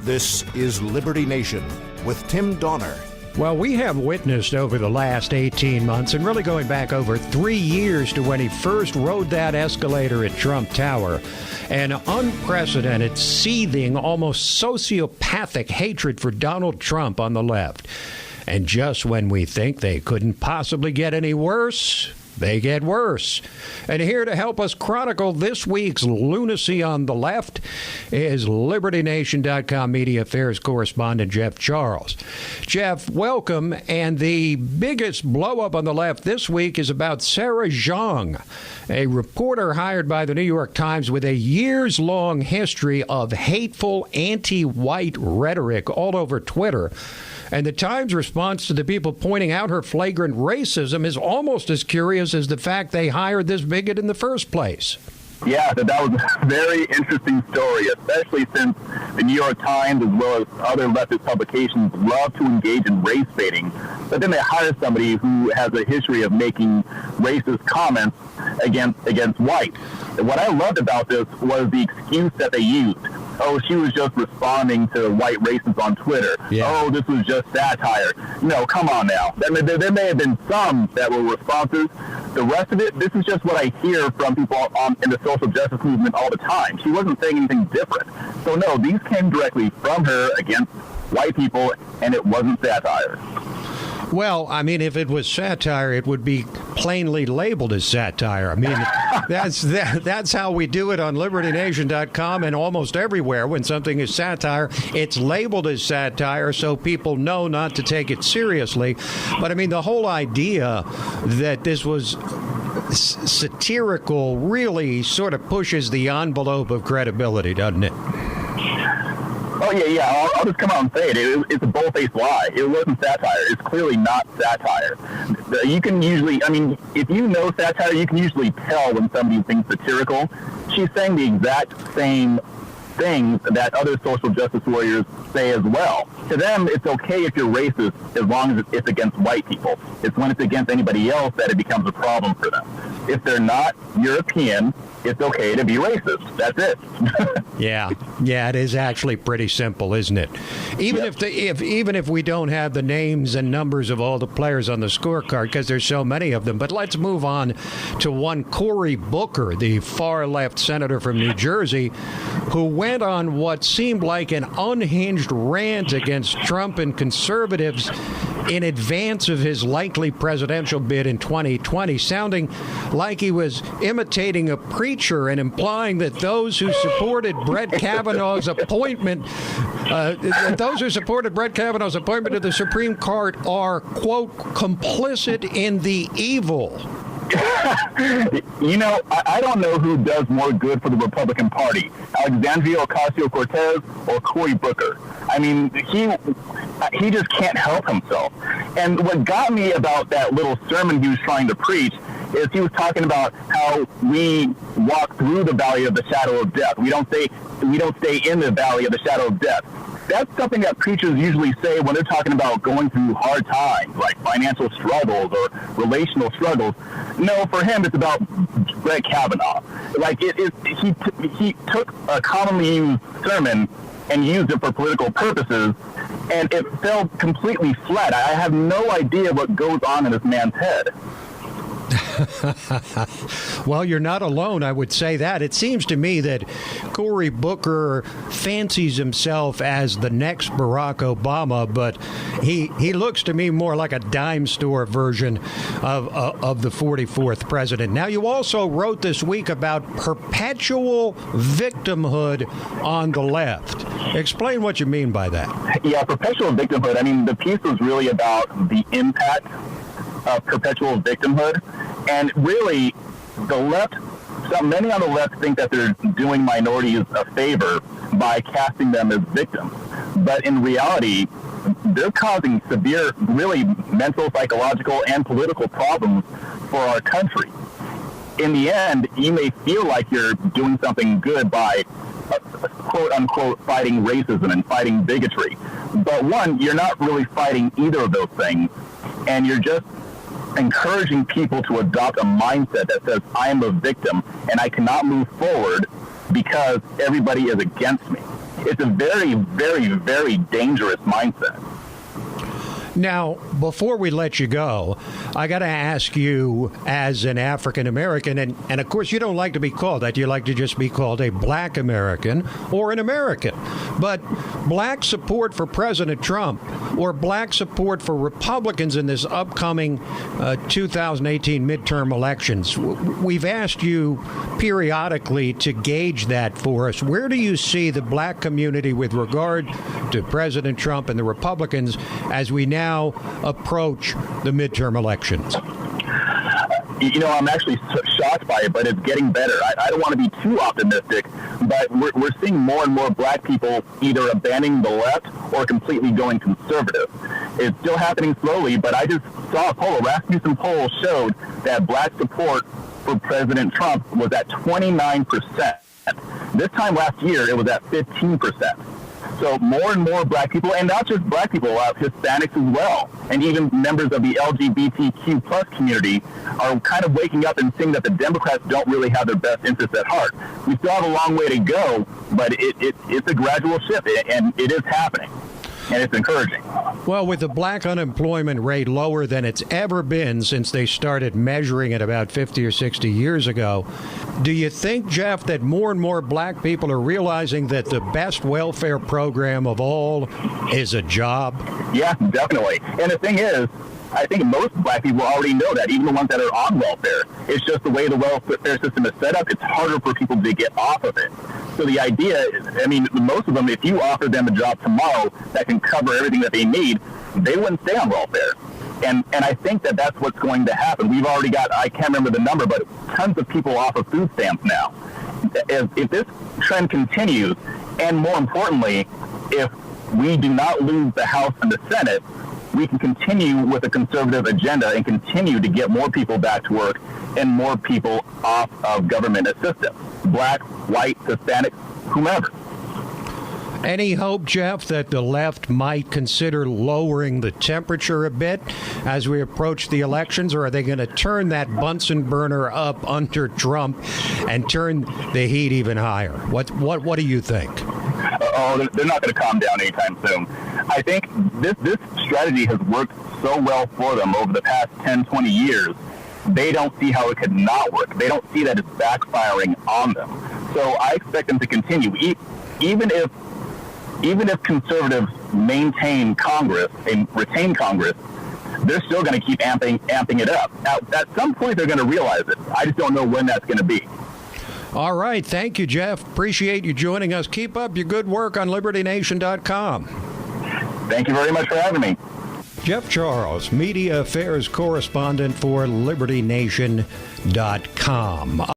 This is Liberty Nation with Tim Donner. Well, we have witnessed over the last 18 months, and really going back over 3 years to when he first rode that escalator at Trump Tower, an unprecedented, seething, almost sociopathic hatred for Donald Trump on the left. And just when we think they couldn't possibly get any worse, they get worse. And here to help us chronicle this week's lunacy on the left is LibertyNation.com media affairs correspondent Jeff Charles. Jeff, welcome. And the biggest blow-up on the left this week is about Sarah Zhang, a reporter hired by the New York Times with a years-long history of hateful anti-white rhetoric all over Twitter. And the Times' response to the people pointing out her flagrant racism is almost as curious as the fact they hired this bigot in the first place. Yeah, that was a very interesting story, especially since the New York Times, as well as other leftist publications, love to engage in race baiting. But then they hire somebody who has a history of making racist comments against whites. And what I loved about this was the excuse that they used. Oh, she was just responding to white racists on Twitter. Yeah. Oh, this was just satire. No, come on now. There may have been some that were responses. The rest of it, this is just what I hear from people in the social justice movement all the time. She wasn't saying anything different. So, no, these came directly from her against white people, and it wasn't satire. Well, I mean, if it was satire, it would be plainly labeled as satire. I mean, that's how we do it on LibertyNation.com and almost everywhere. When something is satire, it's labeled as satire so people know not to take it seriously. But, I mean, the whole idea that this was satirical really sort of pushes the envelope of credibility, doesn't it? Oh, yeah. I'll just come out and say it. It's a bold-faced lie. It wasn't satire. It's clearly not satire. You can usually, I mean, if you know satire, you can usually tell when somebody's being satirical. She's saying the exact same things that other social justice warriors say as well. To them, it's okay if you're racist as long as it's against white people. It's when it's against anybody else that it becomes a problem for them. If they're not European, it's okay to be racist. That's it. Yeah, it is actually pretty simple, isn't it? Even if we don't have the names and numbers of all the players on the scorecard, because there's so many of them. But let's move on to one Cory Booker, the far-left senator from New Jersey, who went on what seemed like an unhinged rant against Trump and conservatives in advance of his likely presidential bid in 2020, sounding like he was imitating a preacher and implying that those who supported Brett Kavanaugh's appointment, to the Supreme Court are, quote, complicit in the evil. You know, I don't know who does more good for the Republican Party, Alexandria Ocasio-Cortez or Cory Booker. I mean, he just can't help himself. And what got me about that little sermon he was trying to preach is he was talking about how we walk through the valley of the shadow of death. We don't stay in the valley of the shadow of death. That's something that preachers usually say when they're talking about going through hard times, like financial struggles or relational struggles. No, for him, it's about Brett Kavanaugh. Like he took a commonly used sermon and used it for political purposes, and it fell completely flat. I have no idea what goes on in this man's head. Well, you're not alone, I would say that. It seems to me that Cory Booker fancies himself as the next Barack Obama, but he looks to me more like a dime store version of the 44th president. Now, you also wrote this week about perpetual victimhood on the left. Explain what you mean by that. Yeah, perpetual victimhood. I mean, the piece was really about the impact of perpetual victimhood. And really, many on the left think that they're doing minorities a favor by casting them as victims. But in reality, they're causing severe, really mental, psychological, and political problems for our country. In the end, you may feel like you're doing something good by quote-unquote fighting racism and fighting bigotry. But one, you're not really fighting either of those things, and you're just encouraging people to adopt a mindset that says, I am a victim and I cannot move forward because everybody is against me. It's a very, very, very dangerous mindset. Now, before we let you go, I got to ask you, as an African American, and of course you don't like to be called that, you like to just be called a black American or an American. But black support for President Trump or black support for Republicans in this upcoming 2018 midterm elections, we've asked you periodically to gauge that for us. Where do you see the black community with regard to President Trump and the Republicans as we now approach the midterm elections? You know, I'm actually shocked by it, but it's getting better. I don't want to be too optimistic, but we're seeing more and more black people either abandoning the left or completely going conservative. It's still happening slowly, but I just saw a poll. A Rasmussen poll showed that black support for President Trump was at 29%. This time last year, it was at 15%. So more and more black people, and not just black people, Hispanics as well, and even members of the LGBTQ plus community are kind of waking up and seeing that the Democrats don't really have their best interests at heart. We still have a long way to go, but it's a gradual shift, and it is happening. And it's encouraging. Well, with the black unemployment rate lower than it's ever been since they started measuring it about 50 or 60 years ago, do you think, Jeff, that more and more black people are realizing that the best welfare program of all is a job? Yeah, definitely. And the thing is, I think most black people already know that, even the ones that are on welfare. It's just the way the welfare system is set up. It's harder for people to get off of it. So the idea is, I mean, most of them, if you offer them a job tomorrow that can cover everything that they need, they wouldn't stay on welfare. And I think that that's what's going to happen. We've already got, I can't remember the number, but tons of people off of food stamps now. If this trend continues, and more importantly, if we do not lose the House and the Senate, we can continue with a conservative agenda and continue to get more people back to work and more people off of government assistance. Black, white, Hispanic, whomever. Any hope, Jeff, that the left might consider lowering the temperature a bit as we approach the elections, or are they going to turn that Bunsen burner up under Trump and turn the heat even higher? What do you think? They're not going to calm down anytime soon. I think this strategy has worked so well for them over the past 10, 20 years. They don't see how it could not work. They don't see that it's backfiring on them. So I expect them to continue. Even if conservatives maintain Congress and retain Congress, they're still going to keep amping it up. Now, at some point, they're going to realize it. I just don't know when that's going to be. All right. Thank you, Jeff. Appreciate you joining us. Keep up your good work on LibertyNation.com. Thank you very much for having me. Jeff Charles, Media Affairs Correspondent for LibertyNation.com.